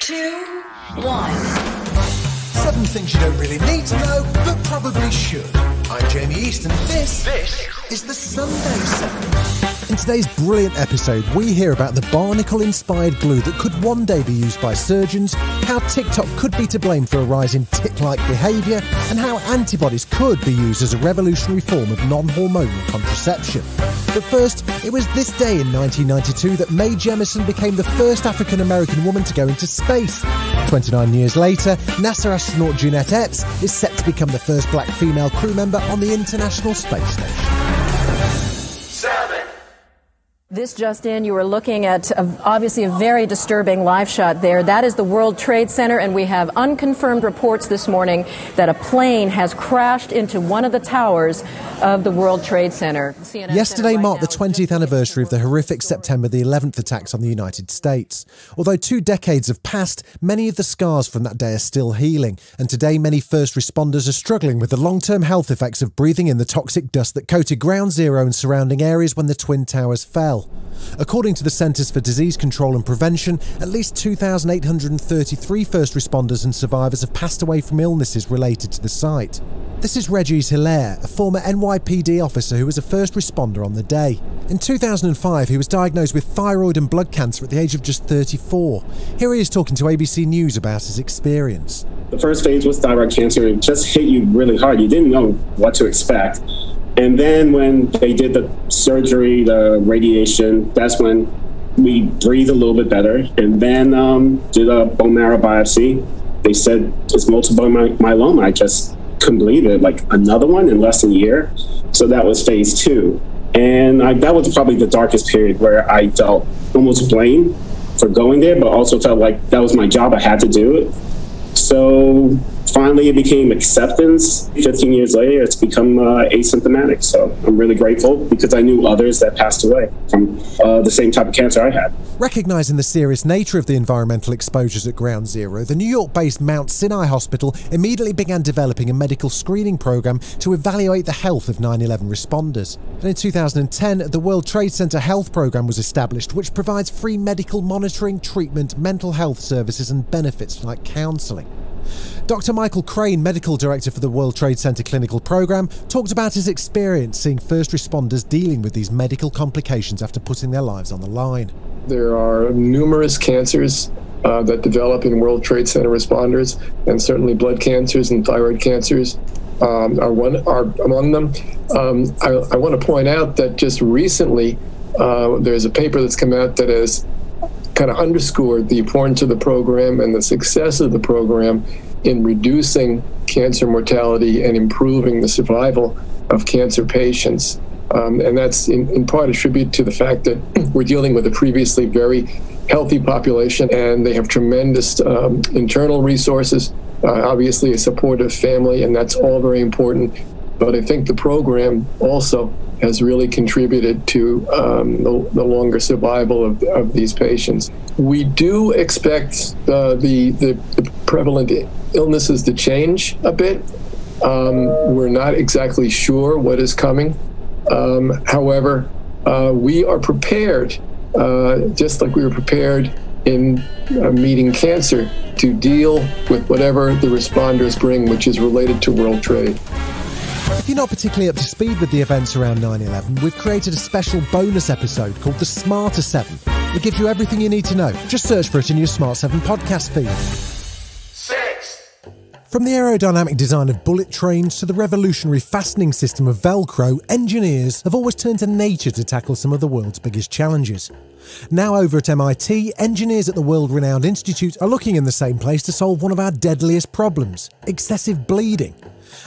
2, 1. 7 things you don't really need to know, but probably should. I'm Jamie East, and this is the Sunday 7. In today's brilliant episode, we hear about the Barnacle-inspired glue that could one day be used by surgeons, how TikTok could be to blame for a rise in tic-like behaviour, and how antibodies could be used as a revolutionary form of non-hormonal contraception. But first, it was this day in 1992 that Mae Jemison became the first African-American woman to go into space. 29 years later, NASA astronaut Jeanette Epps is set to become the first black female crew member on the International Space Station. This just in, you were looking at obviously a very disturbing live shot there. That is the World Trade Center, and we have unconfirmed reports this morning that a plane has crashed into one of the towers of the World Trade Center. Yesterday marked the 20th anniversary of the horrific September the 11th attacks on the United States. Although 2 decades have passed, many of the scars from that day are still healing, and today many first responders are struggling with the long-term health effects of breathing in the toxic dust that coated Ground Zero and surrounding areas when the Twin Towers fell. According to the Centers for Disease Control and Prevention, at least 2,833 first responders and survivors have passed away from illnesses related to the site. This is Reggie Hilaire, a former NYPD officer who was a first responder on the day. In 2005, he was diagnosed with thyroid and blood cancer at the age of just 34. Here he is talking to ABC News about his experience. The first phase was thyroid cancer. It just hit you really hard. You didn't know what to expect. And then when they did the surgery, the radiation, that's when we breathed a little bit better. And then did a bone marrow biopsy. They said it's multiple myeloma. I just couldn't believe it. Like another one in less than a year. So that was phase 2. And that was probably the darkest period where I felt almost blamed for going there, but also felt like that was my job. I had to do it. So finally, it became acceptance. 15 years later, it's become asymptomatic. So I'm really grateful because I knew others that passed away from the same type of cancer I had. Recognising the serious nature of the environmental exposures at Ground Zero, the New York-based Mount Sinai Hospital immediately began developing a medical screening programme to evaluate the health of 9/11 responders. And in 2010, the World Trade Center Health Programme was established, which provides free medical monitoring, treatment, mental health services and benefits like counselling. Dr. Michael Crane, Medical Director for the World Trade Center Clinical Programme, talked about his experience seeing first responders dealing with these medical complications after putting their lives on the line. There are numerous cancers that develop in World Trade Center responders, and certainly blood cancers and thyroid cancers are among them. I want to point out that just recently there's a paper that's come out that has kind of underscored the importance of the program and the success of the program in reducing cancer mortality and improving the survival of cancer patients. And that's in part attributed to the fact that we're dealing with a previously very healthy population, and they have tremendous internal resources, obviously a supportive family, and that's all very important. But I think the program also has really contributed to the longer survival of these patients. We do expect the prevalent illnesses to change a bit. We're not exactly sure what is coming. However, we are prepared, just like we were prepared in meeting cancer, to deal with whatever the responders bring, which is related to World Trade. If you're not particularly up to speed with the events around 9/11, we've created a special bonus episode called The Smarter 7. It gives you everything you need to know. Just search for it in your Smart 7 podcast feed. 6. From the aerodynamic design of bullet trains to the revolutionary fastening system of Velcro, engineers have always turned to nature to tackle some of the world's biggest challenges. Now over at MIT, engineers at the world-renowned institute are looking in the same place to solve one of our deadliest problems: excessive bleeding.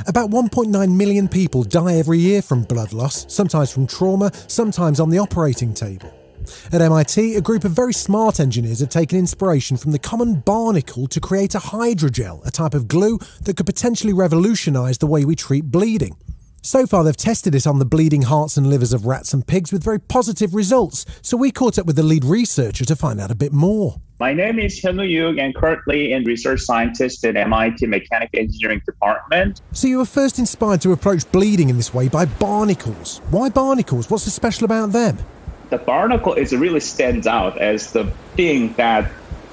About 1.9 million people die every year from blood loss, sometimes from trauma, sometimes on the operating table. At MIT, a group of very smart engineers have taken inspiration from the common barnacle to create a hydrogel, a type of glue that could potentially revolutionise the way we treat bleeding. So far, they've tested it on the bleeding hearts and livers of rats and pigs with very positive results, so we caught up with the lead researcher to find out a bit more. My name is HospitalHyunwoo Yuk, and currently a research scientist at MIT Mechanical Engineering Department. So you were first inspired to approach bleeding in this way by barnacles. Why barnacles? What's so special about them? The barnacle really stands out as the thing that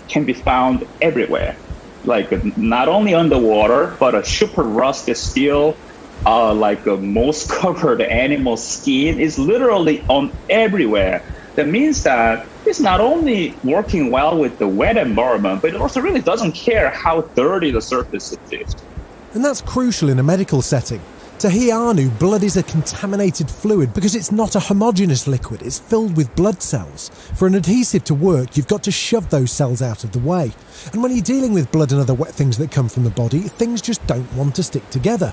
can be found everywhere. Like not only underwater, but a super rusted steel, like a moss covered animal skin is literally on everywhere. That means that it's not only working well with the wet environment, but it also really doesn't care how dirty the surface is. And that's crucial in a medical setting. To Hyunwoo, blood is a contaminated fluid because it's not a homogeneous liquid, it's filled with blood cells. For an adhesive to work, you've got to shove those cells out of the way. And when you're dealing with blood and other wet things that come from the body, things just don't want to stick together.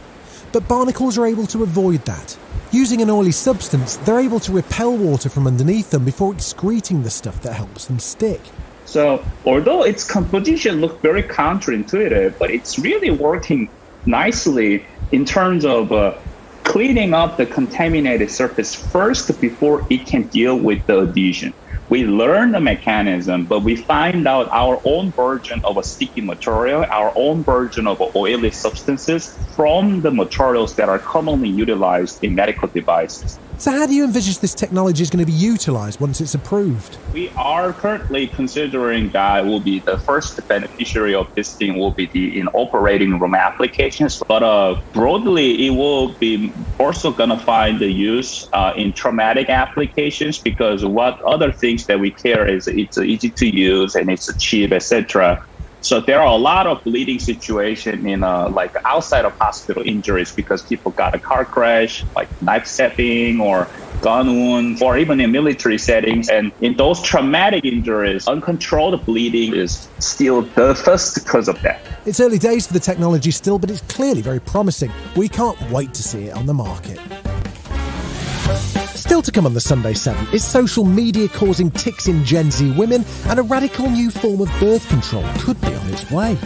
But barnacles are able to avoid that. Using an oily substance, they're able to repel water from underneath them before excreting the stuff that helps them stick. So although its composition looks very counterintuitive, but it's really working nicely in terms of cleaning up the contaminated surface first before it can deal with the adhesion. We learn the mechanism, but we find out our own version of a sticky material, our own version of oily substances from the materials that are commonly utilized in medical devices. So how do you envisage this technology is going to be utilised once it's approved? We are currently considering that will be the first beneficiary of this thing will be in operating room applications. But broadly, it will be also going to find the use in traumatic applications, because what other things that we care is it's easy to use and it's cheap, etc. So there are a lot of bleeding situations in like outside of hospital injuries because people got a car crash, like knife stabbing or gun wounds, or even in military settings. And in those traumatic injuries, uncontrolled bleeding is still the first because of that. It's early days for the technology still, but it's clearly very promising. We can't wait to see it on the market. Still to come on the Sunday 7, is social media causing tics in Gen Z women, and a radical new form of birth control could be on its way.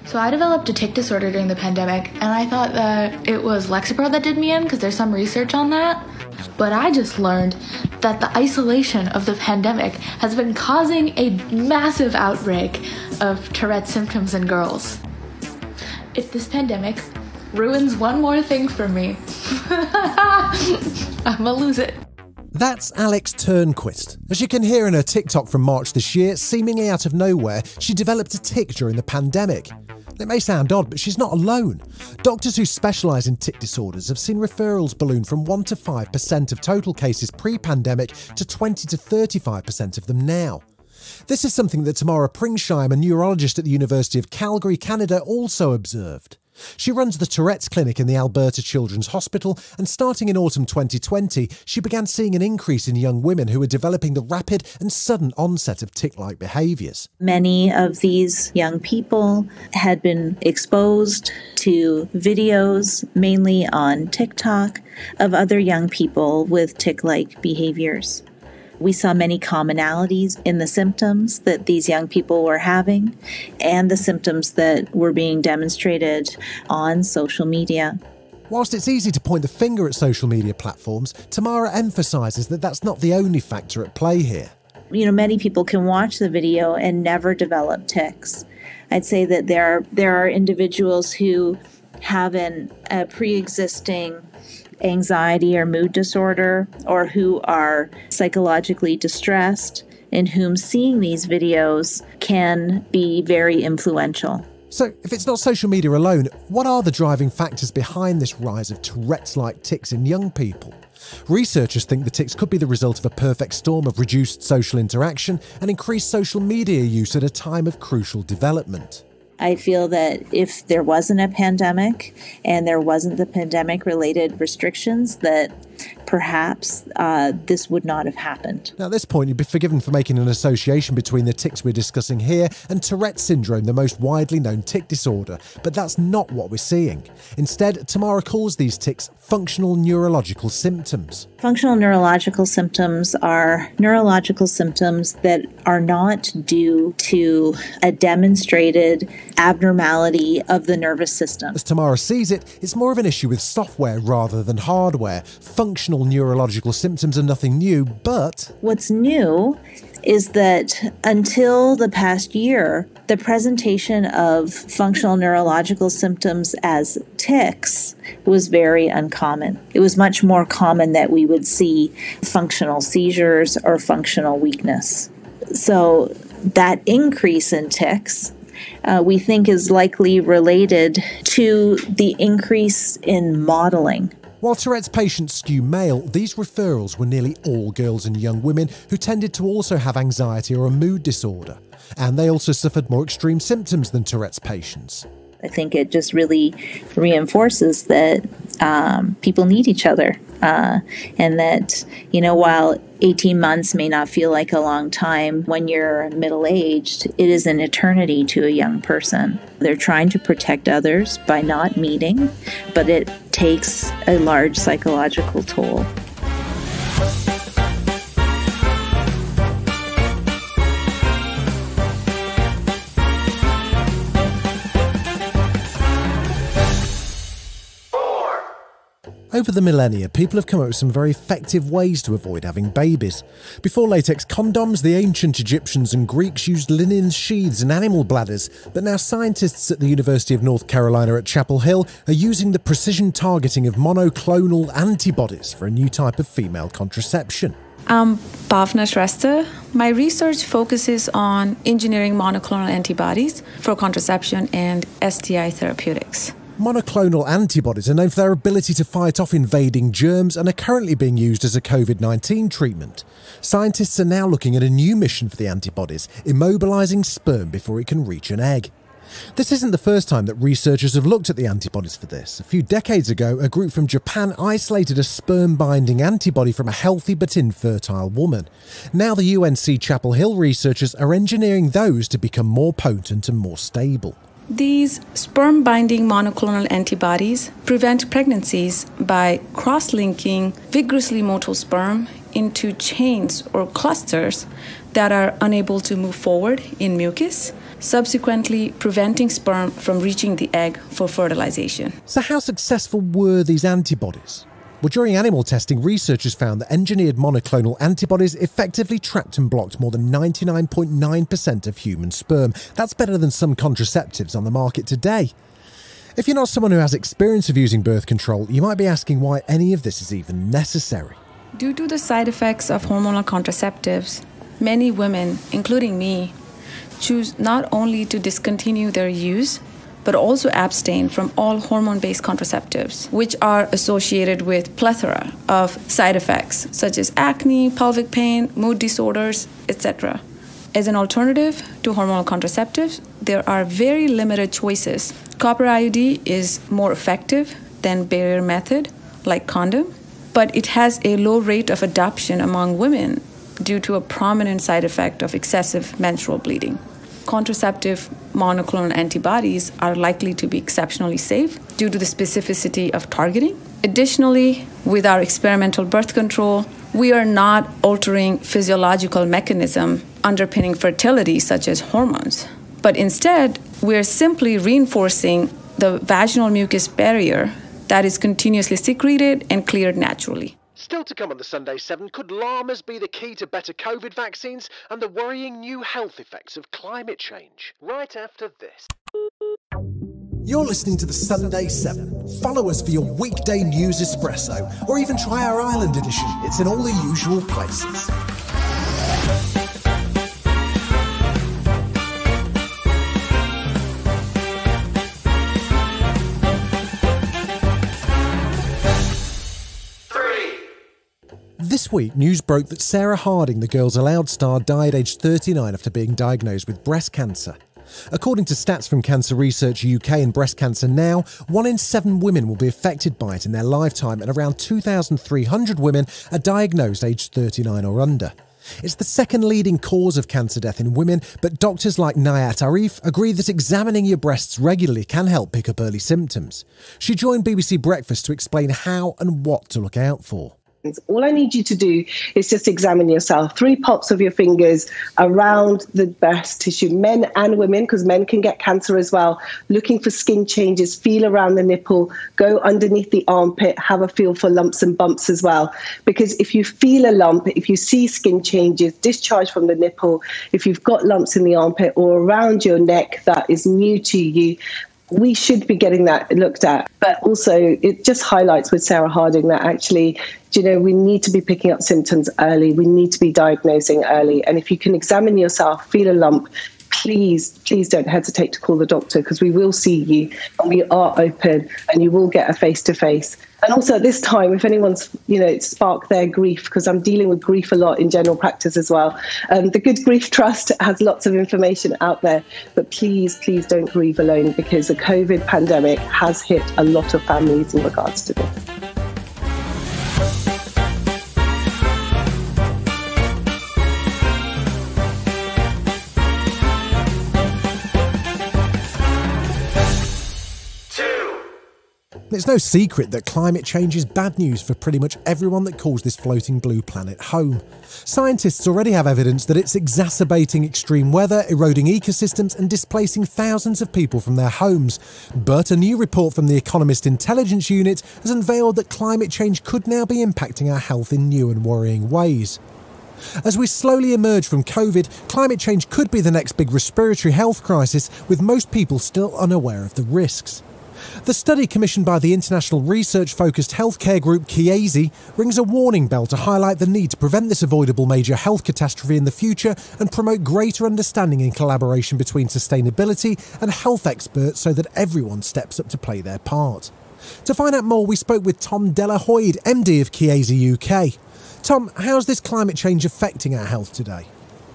So I developed a tic disorder during the pandemic, and I thought that it was Lexapro that did me in because there's some research on that. But I just learned that the isolation of the pandemic has been causing a massive outbreak of Tourette's symptoms in girls. If this pandemic ruins one more thing for me, I'ma lose it. That's Alex Turnquist. As you can hear in her TikTok from March this year, seemingly out of nowhere, she developed a tic during the pandemic. It may sound odd, but she's not alone. Doctors who specialise in tic disorders have seen referrals balloon from 1 to 5% of total cases pre-pandemic to 20 to 35% of them now. This is something that Tamara Pringsheim, a neurologist at the University of Calgary, Canada, also observed. She runs the Tourette's Clinic in the Alberta Children's Hospital, and starting in autumn 2020, she began seeing an increase in young women who were developing the rapid and sudden onset of tic-like behaviours. Many of these young people had been exposed to videos, mainly on TikTok, of other young people with tic-like behaviours. We saw many commonalities in the symptoms that these young people were having and the symptoms that were being demonstrated on social media. Whilst it's easy to point the finger at social media platforms, Tamara emphasises that that's not the only factor at play here. Many people can watch the video and never develop tics. I'd say that there are individuals who have a pre-existing anxiety or mood disorder, or who are psychologically distressed, in whom seeing these videos can be very influential. So, if it's not social media alone, what are the driving factors behind this rise of Tourette's-like tics in young people? Researchers think the tics could be the result of a perfect storm of reduced social interaction and increased social media use at a time of crucial development. I feel that if there wasn't a pandemic and there wasn't the pandemic-related restrictions, that perhaps this would not have happened. Now, at this point, you'd be forgiven for making an association between the tics we're discussing here and Tourette's syndrome, the most widely known tic disorder, but that's not what we're seeing. Instead, Tamara calls these tics functional neurological symptoms. Functional neurological symptoms are neurological symptoms that are not due to a demonstrated abnormality of the nervous system. As Tamara sees it, it's more of an issue with software rather than hardware. Functional neurological symptoms are nothing new, but what's new is that until the past year, the presentation of functional neurological symptoms as tics was very uncommon. It was much more common that we would see functional seizures or functional weakness. So that increase in tics, we think, is likely related to the increase in modeling. While Tourette's patients skew male, these referrals were nearly all girls and young women who tended to also have anxiety or a mood disorder. And they also suffered more extreme symptoms than Tourette's patients. I think it just really reinforces that people need each other. And that, while 18 months may not feel like a long time when you're middle-aged, it is an eternity to a young person. They're trying to protect others by not meeting, but it takes a large psychological toll. Over the millennia, people have come up with some very effective ways to avoid having babies. Before latex condoms, the ancient Egyptians and Greeks used linen sheaths and animal bladders, but now scientists at the University of North Carolina at Chapel Hill are using the precision targeting of monoclonal antibodies for a new type of female contraception. I'm Bhavna Shrestha. My research focuses on engineering monoclonal antibodies for contraception and STI therapeutics. Monoclonal antibodies are known for their ability to fight off invading germs and are currently being used as a COVID-19 treatment. Scientists are now looking at a new mission for the antibodies, immobilising sperm before it can reach an egg. This isn't the first time that researchers have looked at the antibodies for this. A few decades ago, a group from Japan isolated a sperm-binding antibody from a healthy but infertile woman. Now the UNC Chapel Hill researchers are engineering those to become more potent and more stable. These sperm-binding monoclonal antibodies prevent pregnancies by cross-linking vigorously motile sperm into chains or clusters that are unable to move forward in mucus, subsequently preventing sperm from reaching the egg for fertilization. So how successful were these antibodies? Well, during animal testing, researchers found that engineered monoclonal antibodies effectively trapped and blocked more than 99.9% of human sperm. That's better than some contraceptives on the market today. If you're not someone who has experience of using birth control, you might be asking why any of this is even necessary. Due to the side effects of hormonal contraceptives, many women, including me, choose not only to discontinue their use, but also abstain from all hormone-based contraceptives, which are associated with plethora of side effects, such as acne, pelvic pain, mood disorders, etc. As an alternative to hormonal contraceptives, there are very limited choices. Copper IUD is more effective than barrier method, like condom, but it has a low rate of adoption among women due to a prominent side effect of excessive menstrual bleeding. Contraceptive monoclonal antibodies are likely to be exceptionally safe due to the specificity of targeting. Additionally, with our experimental birth control, we are not altering physiological mechanism underpinning fertility, such as hormones, but instead, we are simply reinforcing the vaginal mucus barrier that is continuously secreted and cleared naturally. Still to come on the Sunday 7, could llamas be the key to better COVID vaccines and the worrying new health effects of climate change? Right after this. You're listening to the Sunday 7. Follow us for your weekday news espresso, or even try our Ireland edition. It's in all the usual places. This week, news broke that Sarah Harding, the Girls Aloud star, died aged 39 after being diagnosed with breast cancer. According to stats from Cancer Research UK and Breast Cancer Now, 1 in 7 women will be affected by it in their lifetime, and around 2,300 women are diagnosed aged 39 or under. It's the second leading cause of cancer death in women, but doctors like Nighat Arif agree that examining your breasts regularly can help pick up early symptoms. She joined BBC Breakfast to explain how and what to look out for. All I need you to do is just examine yourself. 3 pops of your fingers around the breast tissue, men and women, because men can get cancer as well, looking for skin changes, feel around the nipple, go underneath the armpit, have a feel for lumps and bumps as well. Because if you feel a lump, if you see skin changes, discharge from the nipple, if you've got lumps in the armpit or around your neck that is new to you, we should be getting that looked at. But also, it just highlights with Sarah Harding that actually, we need to be picking up symptoms early. We need to be diagnosing early. And if you can examine yourself, feel a lump, please don't hesitate to call the doctor, because we will see you and we are open and you will get a face-to-face. And also at this time, if anyone's, sparked their grief, because I'm dealing with grief a lot in general practice as well. The Good Grief Trust has lots of information out there, but please don't grieve alone, because the COVID pandemic has hit a lot of families in regards to this. It's no secret that climate change is bad news for pretty much everyone that calls this floating blue planet home. Scientists already have evidence that it's exacerbating extreme weather, eroding ecosystems and displacing thousands of people from their homes. But a new report from the Economist Intelligence Unit has unveiled that climate change could now be impacting our health in new and worrying ways. As we slowly emerge from COVID, climate change could be the next big respiratory health crisis, with most people still unaware of the risks. The study, commissioned by the international research-focused healthcare group Chiesi, rings a warning bell to highlight the need to prevent this avoidable major health catastrophe in the future and promote greater understanding and collaboration between sustainability and health experts so that everyone steps up to play their part. To find out more, we spoke with Tom Delahoyde, MD of Chiesi UK. Tom, how's this climate change affecting our health today?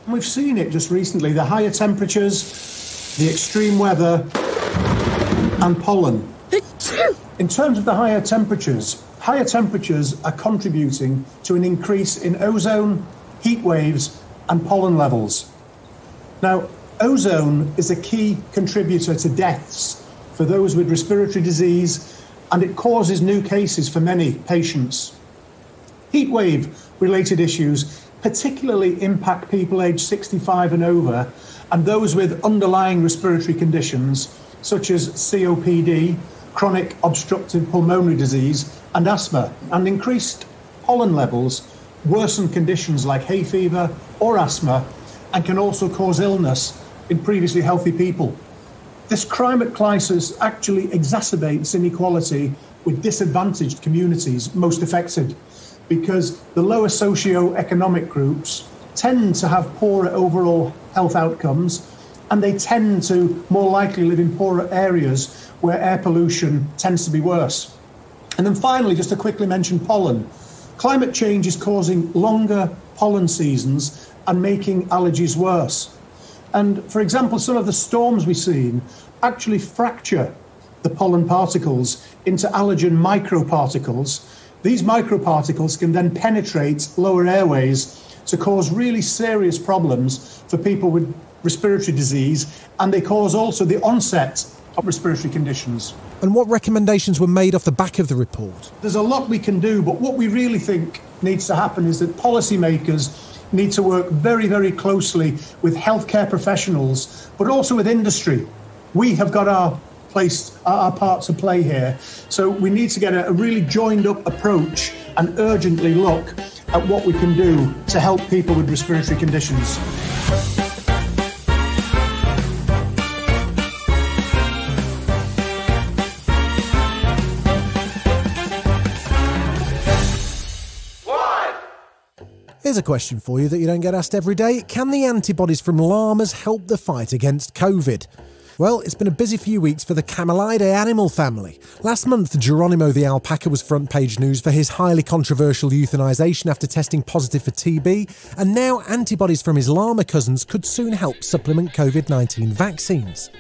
We've seen it just recently, the higher temperatures, the extreme weather and pollen. In terms of the higher temperatures are contributing to an increase in ozone, heat waves and pollen levels. Now, ozone is a key contributor to deaths for those with respiratory disease, and it causes new cases for many patients. Heat wave related issues particularly impact people aged 65 and over, and those with underlying respiratory conditions such as COPD, chronic obstructive pulmonary disease and asthma. And increased pollen levels worsen conditions like hay fever or asthma and can also cause illness in previously healthy people. This climate crisis actually exacerbates inequality with disadvantaged communities most affected, because the lower socio-economic groups tend to have poorer overall health outcomes, and they tend to more likely live in poorer areas where air pollution tends to be worse. And then finally, just to quickly mention pollen. Climate change is causing longer pollen seasons and making allergies worse. And for example, some of the storms we've seen actually fracture the pollen particles into allergen microparticles. These microparticles can then penetrate lower airways to cause really serious problems for people with respiratory disease, and they cause also the onset of respiratory conditions. And what recommendations were made off the back of the report? There's a lot we can do, but what we really think needs to happen is that policymakers need to work very, very closely with healthcare professionals, but also with industry. We have got our part to play here. So we need to get a really joined up approach and urgently look at what we can do to help people with respiratory conditions. Here's a question for you that you don't get asked every day. Can the antibodies from llamas help the fight against COVID? Well, it's been a busy few weeks for the Camelidae animal family. Last month, Geronimo the alpaca was front page news for his highly controversial euthanization after testing positive for TB, and now antibodies from his llama cousins could soon help supplement COVID-19 vaccines.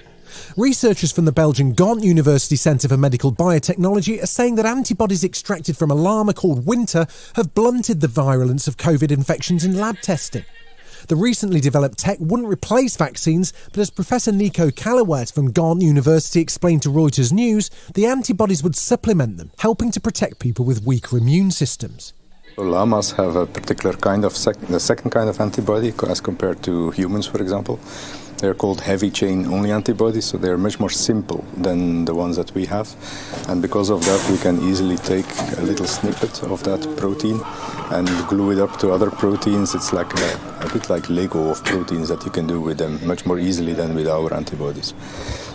Researchers from the Belgian Ghent University Centre for Medical Biotechnology are saying that antibodies extracted from a llama called Winter have blunted the virulence of COVID infections in lab testing. The recently developed tech wouldn't replace vaccines, but as Professor Nico Callewaert from Ghent University explained to Reuters News, the antibodies would supplement them, helping to protect people with weaker immune systems. Llamas have a particular kind of the second kind of antibody as compared to humans, for example. They're called heavy chain only antibodies, so they're much more simple than the ones that we have. And because of that, we can easily take a little snippet of that protein and glue it up to other proteins. It's like a bit like Lego of proteins that you can do with them much more easily than with our antibodies.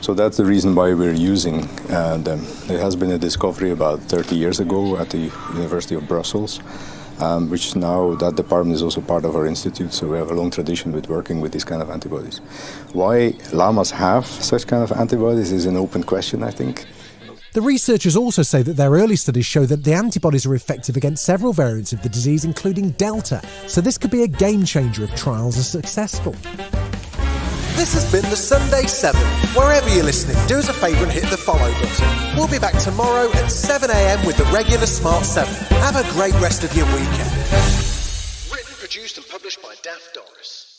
So that's the reason why we're using them. There has been a discovery about 30 years ago at the University of Brussels, which now that department is also part of our institute, so we have a long tradition with working with these kind of antibodies. Why llamas have such kind of antibodies is an open question, I think. The researchers also say that their early studies show that the antibodies are effective against several variants of the disease, including Delta, so this could be a game changer if trials are successful. This has been the Sunday 7. Wherever you're listening, do us a favour and hit the follow button. We'll be back tomorrow at 7 a.m. with the regular Smart 7. Have a great rest of your weekend. Written, produced and published by Daft Doris.